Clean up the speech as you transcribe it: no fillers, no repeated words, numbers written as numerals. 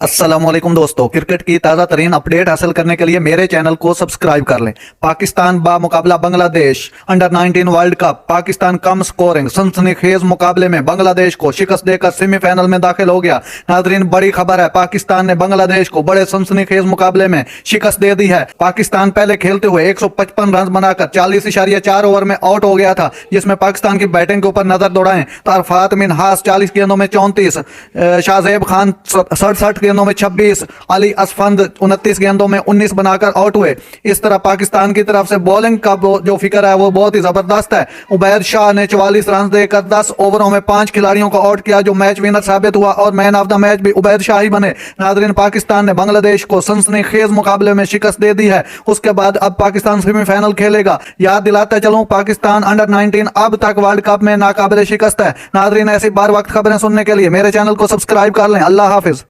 अस्सलाम वालेकुम दोस्तों, क्रिकेट की ताज़ा तरीन अपडेट हासिल करने के लिए मेरे चैनल को सब्सक्राइब कर लें। पाकिस्तान बा मुकाबला Bangladesh under 19 world cup, Pakistan कम स्कोरिंग सनसनीखेज मुकाबले में बांग्लादेश को शिकस्त देकर सेमीफाइनल में दाखिल हो गया। नाजरीन, बड़ी खबर है, पाकिस्तान ने बांग्लादेश को बड़े सनसनीखेज मुकाबले में शिकस्त दे दी है। पाकिस्तान पहले खेलते हुए 155 रन बनाकर 40.4 ओवर में आउट हो गया था, जिसमें पाकिस्तान की बैटिंग के ऊपर नजर दौड़ाएं तो अरफात मिनहास 40 गेंदों में 34, शाहजेब खान 67 गेंदों में 26, अली असफंद 29 गेंदों में 19 बनाकर आउट हुए। इस तरह पाकिस्तान की तरफ से बॉलिंग का जो फिक्र है वो बहुत ही जबरदस्त है। उबैद शाह ने 44 रन देकर 10 ओवरों में 5 खिलाड़ियों को आउट किया, जो मैच विनर साबित हुआ और मैन ऑफ द मैच भी उबैद शाह ही बने। नाजरीन, पाकिस्तान ने बांग्लादेश को सनसनीखेज मुकाबले में शिकस्त दे दी है। उसके बाद अब पाकिस्तान सेमीफाइनल खेलेगा। याद दिलाता चलूं, पाकिस्तान अंडर 19 अब तक वर्ल्ड कप में नाकाबिले शिकस्त है। नाजरीन, ऐसी बार वक्त खबरें सुनने के लिए मेरे चैनल को सब्सक्राइब कर लें। अल्लाह हाफिज।